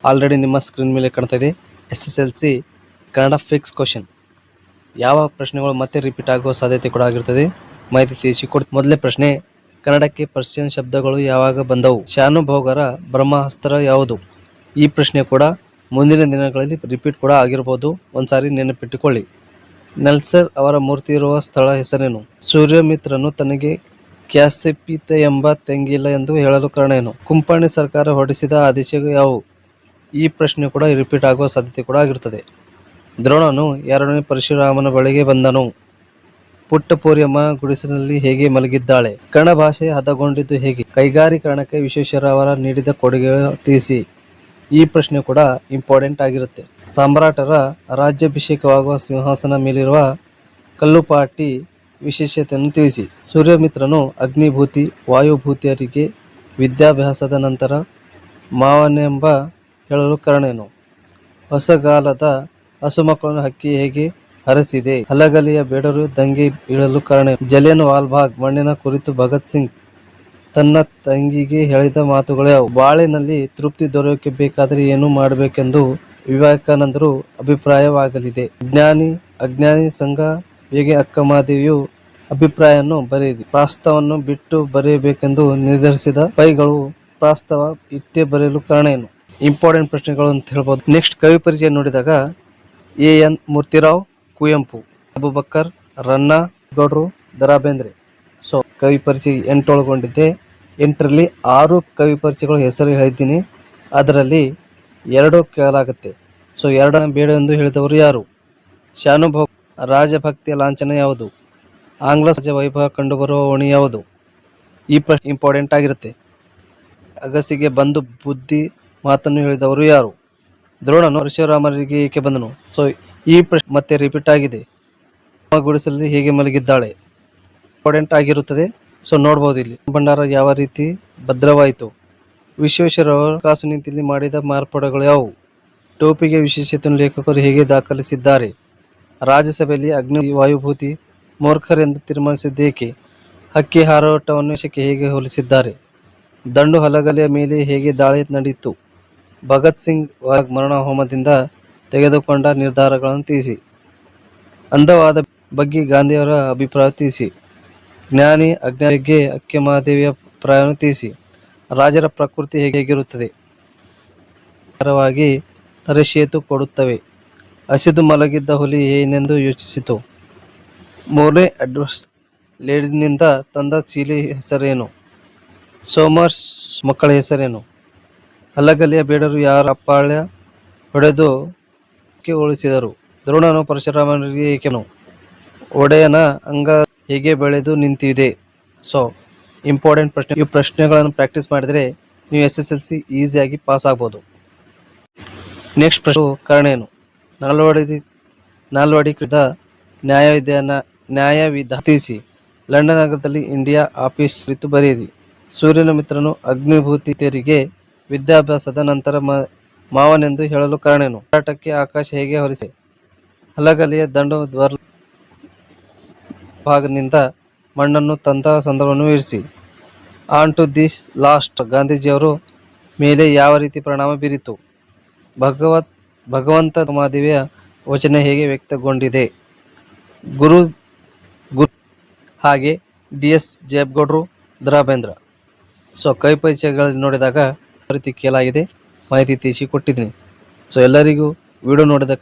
Already ನಿಮ್ಮ screen ಮೇಲೆ ಕಾಣ್ತಾ ಇದೆ SSLC ಕನ್ನಡ ಫಿಕ್ಸ್ ಕ್ವಶನ್. ಯಾವ ಪ್ರಶ್ನೆಗಳು ಮತ್ತೆ ರಿಪೀಟ್ ಆಗುವ ಸಾಧ್ಯತೆ ಕೂಡ ಆಗಿರುತ್ತದೆ, ಮಾಹಿತಿ ತಿಳಿಸಿಕೊಡ್ತೀನಿ. ಮೊದಲನೇ ಪ್ರಶ್ನೆ, ಕನ್ನಡಕ್ಕೆ ಪರ್ಷಿಯನ್ ಶಬ್ದಗಳು ಯಾವಾಗ ಬಂದವು? ಶಾನುಭೋಗರ ಬ್ರಹ್ಮಾಸ್ತ್ರ ಯಾವುದು? ಈ ಪ್ರಶ್ನೆ ಕೂಡ ಮುಂದಿನ ದಿನಗಳಲ್ಲಿ ರಿಪೀಟ್ ಕೂಡ ಆಗಿರಬಹುದು, ಒಂದ್ಸಾರಿ ನೆನಪಿಟ್ಟುಕೊಳ್ಳಿ. ನೆಲ್ಸನ್ ಅವರ ಮೂರ್ತಿ ಇರುವ ಸ್ಥಳ ಹೆಸರೇನು? ಸೂರ್ಯಮಿತ್ರನು ತನಗೆ ಕ್ಯಾಸಿಪಿತ ಎಂಬ ತಂಗಿಲ್ಲ ಎಂದು ಹೇಳಲು ಕಾರಣ ಏನು? ಕುಂಪಣಿ ಸರ್ಕಾರ ಹೊರಡಿಸಿದ ಆದೇಶಗಳು ಯಾವುವು? ಈ ಪ್ರಶ್ನೆ ಕೂಡ ರಿಪೀಟ್ ಆಗುವ ಸಾಧ್ಯತೆ ಕೂಡ ಆಗಿರುತ್ತದೆ. ದ್ರೋಣನು ಎರಡನೇ ಪರಶುರಾಮನ ಬಳಿಗೆ ಬಂದನು. ಪುಟ್ಟ ಪೂರ್ಯಮ್ಮ ಗುಡಿಸಿನಲ್ಲಿ ಹೇಗೆ ಮಲಗಿದ್ದಾಳೆ? ಕನ್ನಡ ಭಾಷೆ ಹದಗೊಂಡಿದ್ದು ಹೇಗೆ? ಕೈಗಾರೀಕರಣಕ್ಕೆ ವಿಶ್ವೇಶ್ವರಯ್ಯ ಅವರ ನೀಡಿದ ಕೊಡುಗೆ ತಿಳಿಸಿ. ಈ ಪ್ರಶ್ನೆ ಕೂಡ ಇಂಪಾರ್ಟೆಂಟ್ ಆಗಿರುತ್ತೆ. ಸಾಮ್ರಾಟರ ರಾಜ್ಯಾಭಿಷೇಕವಾಗುವ ಸಿಂಹಾಸನ ಮೇಲಿರುವ ಕಲ್ಲುಪಾಟಿ ವಿಶೇಷತೆಯನ್ನು ತಿಳಿಸಿ. ಸೂರ್ಯಮಿತ್ರನು ಅಗ್ನಿಭೂತಿ ವಾಯುಭೂತಿಯರಿಗೆ ವಿದ್ಯಾಭ್ಯಾಸದ ನಂತರ ಮಾವನೆಂಬ ಹೇಳಲು ಕಾರಣ ಏನು? ಹೊಸಗಾಲದ ಹಸುಮಕ್ಕಳನ್ನು ಹಕ್ಕಿ ಹೇಗೆ ಹರಸಿದೆ? ಹಲಗಲಿಯ ಬೇಡರು ದಂಗೆ ಇಳಲು ಕಾರಣ ಏನು? ಜಲಿಯನ್ ವಾಲ್ಬಾಗ್ ಮಣ್ಣಿನ ಕುರಿತು ಭಗತ್ ಸಿಂಗ್ ತನ್ನ ತಂಗಿಗೆ ಹೇಳಿದ ಮಾತುಗಳು ಯಾವುವು? ಬಾಳಿನಲ್ಲಿ ತೃಪ್ತಿ ದೊರೆಯೋಕೆ ಬೇಕಾದರೆ ಏನು ಮಾಡಬೇಕೆಂದು ವಿವೇಕಾನಂದರು ಅಭಿಪ್ರಾಯವಾಗಲಿದೆ. ಅಜ್ಞಾನಿ ಸಂಘ ಹೇಗೆ ಅಕ್ಕಮಹಾದೇವಿಯು ಅಭಿಪ್ರಾಯವನ್ನು ಬರೆಯಿರಿ. ಪ್ರಾಸ್ತವನ್ನು ಬಿಟ್ಟು ಬರೆಯಬೇಕೆಂದು ನಿರ್ಧರಿಸಿದ ಪೈಗಳು ಪ್ರಾಸ್ತವ ಇಟ್ಟೇ ಬರೆಯಲು ಕಾರಣ ಏನು? ಇಂಪಾರ್ಟೆಂಟ್ ಪ್ರಶ್ನೆಗಳು ಅಂತ ಹೇಳ್ಬೋದು. ನೆಕ್ಸ್ಟ್, ಕವಿ ಪರಿಚಯ ನೋಡಿದಾಗ AN ಮೂರ್ತಿರಾವ್, ಕುವೆಂಪು, ಅಬೂಬಕ್ಕರ್, ರನ್ನ ಗೌಡ್ರು, ದ.ರಾ ಬೇಂದ್ರೆ. ಸೊ ಕವಿ ಪರಿಚಯ 8 ಒಳಗೊಂಡಿದ್ದೆ. 8ರಲ್ಲಿ 6 ಕವಿ ಪರಿಚಯಗಳು ಹೆಸರು ಹೇಳಿದ್ದೀನಿ, ಅದರಲ್ಲಿ 2 ಕೇಳಲಾಗುತ್ತೆ. ಸೊ 2 ಬೇಡ ಎಂದು ಹೇಳಿದವರು ಯಾರು? ಶಾನುಭೋಗ ರಾಜಭಕ್ತಿಯ ಲಾಂಛನ ಯಾವುದು? ಆಂಗ್ಲ ಸಹಜ ವೈಭವ ಕಂಡುಬರುವ ಓಣಿ ಯಾವುದು? ಈ ಪ್ರಶ್ನೆ ಇಂಪಾರ್ಟೆಂಟ್ ಆಗಿರುತ್ತೆ. ಅಗಸಿಗೆ ಬಂದು ಬುದ್ಧಿ ಮಾತನ್ನು ಹೇಳಿದವರು ಯಾರು? ದ್ರೋಣನು ಪರಶುರಾಮರಿಗೆ ಏಕೆ ಬಂದನು? ಸೊ ಈ ಪ್ರಶ್ನೆ ಮತ್ತೆ ರಿಪೀಟ್ ಆಗಿದೆ. ಗುಡಿಸಲಲ್ಲಿ ಹೇಗೆ ಮಲಗಿದ್ದಾಳೆ? ಇಂಪಾರ್ಟೆಂಟ್ ಆಗಿರುತ್ತದೆ. ಸೊ ನೋಡ್ಬೋದು ಇಲ್ಲಿ. ಭಂಡಾರ ಯಾವ ರೀತಿ ಭದ್ರವಾಯಿತು? ವಿಶ್ವೇಶ್ವರಯ್ಯ ಕಾಸು ನೀತಿಯಲ್ಲಿ ಮಾಡಿದ ಮಾರ್ಪಾಡುಗಳು ಯಾವುವು? ಟೋಪಿಗೆ ವಿಶೇಷತೆಯನ್ನು ಲೇಖಕರು ಹೇಗೆ ದಾಖಲಿಸಿದ್ದಾರೆ? ರಾಜ್ಯಸಭೆಯಲ್ಲಿ ಅಗ್ನಿ ವಾಯುಭೂತಿ ಮೂರ್ಖರೆಂದು ತೀರ್ಮಾನಿಸಿದ್ದೇಕೆ? ಹಕ್ಕಿ ಹಾರಾಟವನ್ನು ದೇಶಕ್ಕೆ ಹೇಗೆ ಹೋಲಿಸಿದ್ದಾರೆ? ದಂಡು ಹಲಗಲಿಯ ಮೇಲೆ ಹೇಗೆ ದಾಳಿ ನಡೆಯಿತು? ಭಗತ್ ಸಿಂಗ್ ಮರಣ ಹೋಮದಿಂದ ತೆಗೆದುಕೊಂಡ ನಿರ್ಧಾರಗಳನ್ನು ತಿಳಿಸಿ. ಅಂದವಾದ ಬಗ್ಗೆ ಗಾಂಧಿಯವರ ಅಭಿಪ್ರಾಯ ತಿಳಿಸಿ. ಜ್ಞಾನಿ ಅಜ್ಞಾನಿ ಬಗ್ಗೆ ಅಕ್ಕಮಹಾದೇವಿಯ ಅಭಿಪ್ರಾಯವನ್ನು ತಿಳಿಸಿ. ರಾಜರ ಪ್ರಕೃತಿ ಹೇಗಿರುತ್ತದೆ? ತರಬೇತು ಕೊಡುತ್ತವೆ. ಹಸಿದು ಮಲಗಿದ್ದ ಹುಲಿ ಏನೆಂದು ಯೋಚಿಸಿತು? ಮೂರನೇ ಅಡ್ವರ್ಸ್ ಲೇಡಿನಿಂದ ತಂದ ಸೀಲೆ ಹೆಸರೇನು? ಸೋಮರ್ಸ್ ಮಕ್ಕಳ ಹೆಸರೇನು? ಹಲಗಲಿಯ ಬೇಡರು ಯಾರ ಅಪ್ಪಾಳ್ಯ ಹೊಡೆದು ಉಳಿಸಿದರು? ದ್ರೋಣನು ಪರಶುರಾಮನಿಗೆ ಏಕೆನು? ಒಡೆಯನ ಅಂಗ ಹೇಗೆ ಬೆಳೆದು ನಿಂತಿದೆ? ಸೊ ಇಂಪಾರ್ಟೆಂಟ್ ಪ್ರಶ್ನೆ. ಈ ಪ್ರಶ್ನೆಗಳನ್ನು ಪ್ರಾಕ್ಟೀಸ್ ಮಾಡಿದರೆ ನೀವು SSLC ಈಸಿಯಾಗಿ ಪಾಸ್ ಆಗ್ಬೋದು. ನೆಕ್ಸ್ಟ್ ಪ್ರಶ್ನೆ, ಕಾರಣ ಏನು? ನಾಲ್ವಡಿಕೃತ ನ್ಯಾಯವಿಧಾನ ತಿಳಿಸಿ. ಲಂಡನ್ ನಗರದಲ್ಲಿ ಇಂಡಿಯಾ ಆಫೀಸ್ ಕುರಿತು ಬರೆಯಿರಿ. ಸೂರ್ಯನ ಮಿತ್ರನು ಅಗ್ನಿಭೂತಿಯರಿಗೆ ವಿದ್ಯಾಭ್ಯಾಸದ ನಂತರ ಮಾವನೆಂದು ಹೇಳಲು ಕಾರಣ ಏನು? ಹೋರಾಟಕ್ಕೆ ಆಕಾಶ ಹೇಗೆ ಹೊರಿಸಿದೆ? ಹಲಗಲಿಯ ದಂಡು ಭಾಗನಿಂದ ಮಣ್ಣನ್ನು ತಂದ ಸಂದರ್ಭವನ್ನು ವಿವರಿಸಿ. ಆನ್ ಟು ದಿಸ್ ಲಾಸ್ಟ್ ಗಾಂಧೀಜಿಯವರ ಮೇಲೆ ಯಾವ ರೀತಿ ಪರಿಣಾಮ ಬೀರಿತು? ಭಗವಂತ ಮಹಾದೇವಿಯ ವಚನ ಹೇಗೆ ವ್ಯಕ್ತಗೊಂಡಿದೆ? ಗುರು ಹಾಗೆ DS ಜಯಗೌಡರು, ದ.ರಾ ಬೇಂದ್ರೆ. ಸೊ ಕವಿ ಪರಿಚಯಗಳಲ್ಲಿ ನೋಡಿದಾಗ ಯಾವ ರೀತಿ ಕೇಳಾಗಿದೆ, ಮಾಹಿತಿ ತಿಳಿಸಿ ಕೊಟ್ಟಿದ್ದೀನಿ. ಸೊ ಎಲ್ಲರಿಗೂ ವಿಡಿಯೋ ನೋಡಿದ